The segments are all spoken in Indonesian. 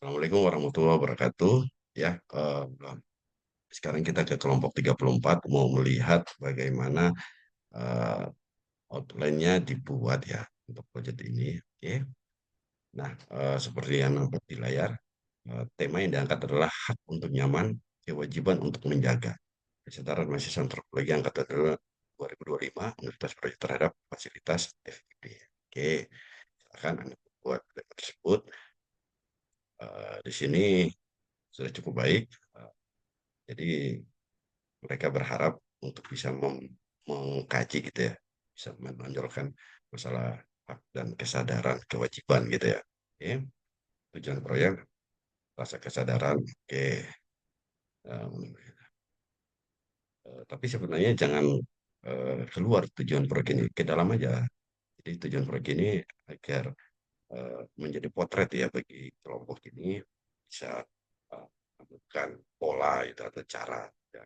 Assalamualaikum warahmatullahi wabarakatuh. Ya, sekarang kita ke kelompok 34 mau melihat bagaimana eh, outline-nya dibuat ya untuk proyek ini. Oke. Nah, seperti yang nampak di layar, tema yang diangkat adalah hak untuk nyaman, kewajiban untuk menjaga. Kesadaran mahasiswa antropologi angkatan 2025, Universitas Proyek terhadap fasilitas FIP. Oke, silakan Anda buat tersebut. Di sini sudah cukup baik. Jadi mereka berharap untuk bisa mengkaji gitu ya, bisa menonjolkan masalah hak dan kesadaran kewajiban gitu ya. Oke. Tujuan proyek rasa kesadaran, oke. Um, tapi sebenarnya jangan keluar tujuan proyek ini, ke dalam aja. Jadi tujuan proyek ini agar menjadi potret ya bagi kelompok ini, bisa menemukan pola itu atau cara ya.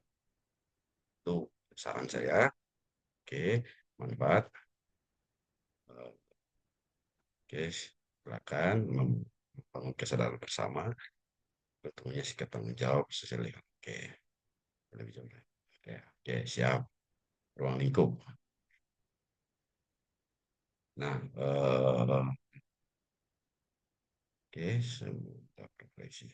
Itu saran saya. Oke, manfaat. Oke, silakan membangun kesadaran bersama, tentunya sikap tanggung jawab sosial. Oke, lebih jauh. Oke, oke, siap. Ruang lingkup. Nah, oke, sebentar refleksi.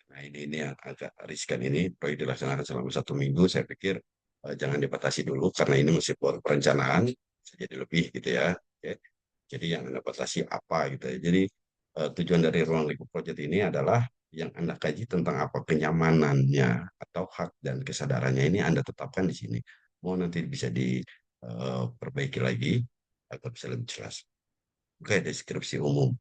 Nah, ini yang agak riskan ini, proyek dilaksanakan selama 1 minggu. Saya pikir jangan dibatasi dulu karena ini masih perencanaan, bisa jadi lebih gitu ya. Oke. Jadi yang Anda batasi apa gitu ya. Jadi tujuan dari ruang lingkup project ini adalah yang Anda kaji tentang apa kenyamanannya atau hak dan kesadarannya ini Anda tetapkan di sini. Mau nanti bisa diperbaiki lagi agar bisa lebih jelas. Oke, deskripsi umum.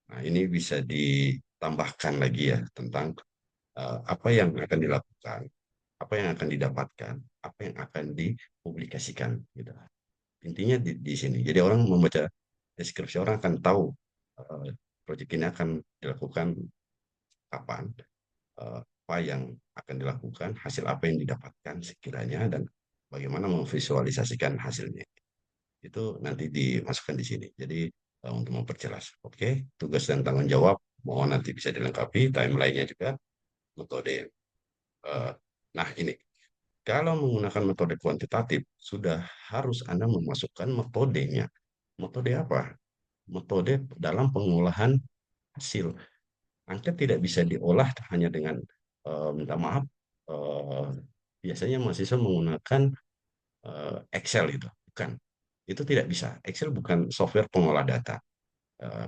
Nah, ini bisa ditambahkan lagi ya tentang apa yang akan dilakukan, apa yang akan didapatkan, apa yang akan dipublikasikan gitu. Intinya di sini. Jadi orang membaca deskripsi orang akan tahu uh, proyek ini akan dilakukan kapan, apa yang akan dilakukan, hasil apa yang didapatkan sekiranya, dan bagaimana memvisualisasikan hasilnya. Itu nanti dimasukkan di sini. Jadi untuk memperjelas. Oke, tugas dan tanggung jawab mohon nanti bisa dilengkapi, timeline-nya juga, metode. Uh, nah, ini kalau menggunakan metode kuantitatif, sudah harus Anda memasukkan metodenya. Metode apa? Metode dalam pengolahan hasil. Angket tidak bisa diolah hanya dengan minta maaf. eh, Biasanya mahasiswa menggunakan Excel itu, bukan? Itu tidak bisa. Excel bukan software pengolah data.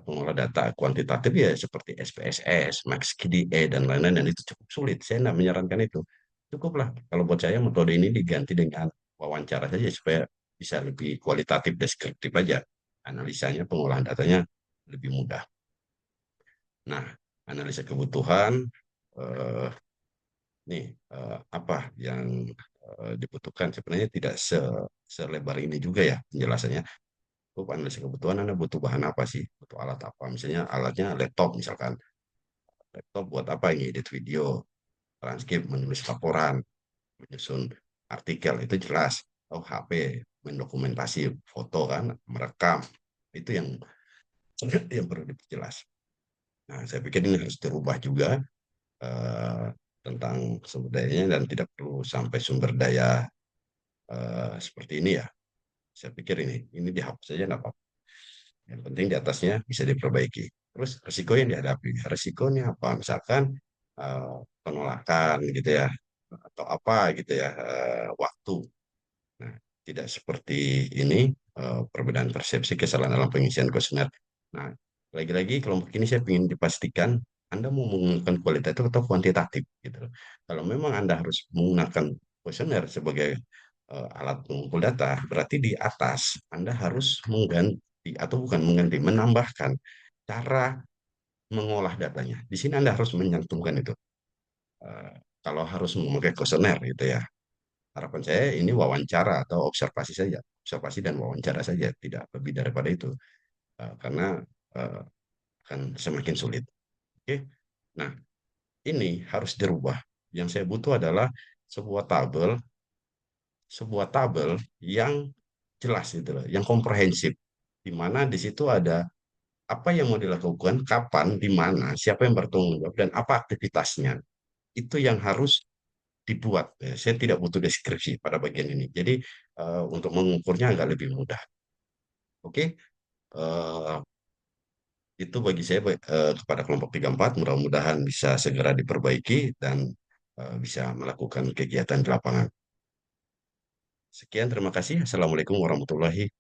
Pengolah data kuantitatif ya seperti SPSS, MaxQDA dan lain-lain, dan itu cukup sulit. Saya tidak menyarankan itu. Cukuplah kalau buat saya metode ini diganti dengan wawancara saja supaya bisa lebih kualitatif, deskriptif aja. Analisanya, pengolahan datanya lebih mudah. Nah, analisa kebutuhan, eh, nih apa yang dibutuhkan sebenarnya tidak selebar ini juga ya penjelasannya. Untuk analisa kebutuhan Anda butuh bahan apa sih? Butuh alat apa? Misalnya alatnya laptop misalkan. Laptop buat apa? Ini edit video, transkrip, menulis laporan, menyusun artikel itu jelas. Oh, HP, mendokumentasi foto kan, merekam. Itu yang perlu diperjelas. Nah, saya pikir ini harus dirubah juga eh, tentang sumber dayanya dan tidak perlu sampai sumber daya seperti ini ya. Saya pikir ini dihapus saja nggak apa-apa. Yang penting di atasnya bisa diperbaiki. Terus resiko yang dihadapi, resikonya apa? Misalkan eh, penolakan gitu ya, atau apa gitu ya, waktu. Nah, tidak seperti ini perbedaan persepsi kesalahan dalam pengisian kuesioner. Nah, lagi-lagi kelompok ini saya ingin dipastikan Anda mau menggunakan kualitatif atau kuantitatif gitu. Kalau memang Anda harus menggunakan kuesioner sebagai alat pengumpul data, berarti di atas Anda harus mengganti atau bukan mengganti, menambahkan cara mengolah datanya. Di sini Anda harus menyantumkan itu. Eh, Kalau harus memakai kuesioner gitu ya, harapan saya ini wawancara atau observasi saja, observasi dan wawancara saja, tidak lebih daripada itu. Karena eh, akan semakin sulit. Oke, nah ini harus dirubah. Yang saya butuh adalah sebuah tabel, sebuah tabel yang jelas gitu loh, yang komprehensif, di mana di situ ada apa yang mau dilakukan, kapan, di mana, siapa yang bertanggung jawab, dan apa aktivitasnya. Itu yang harus dibuat. Ya, saya tidak butuh deskripsi pada bagian ini. Jadi untuk mengukurnya agak lebih mudah. Oke. Eh, itu bagi saya kepada kelompok 34 mudah-mudahan bisa segera diperbaiki dan bisa melakukan kegiatan di lapangan. Sekian, terima kasih. Assalamualaikum warahmatullahi wabarakatuh.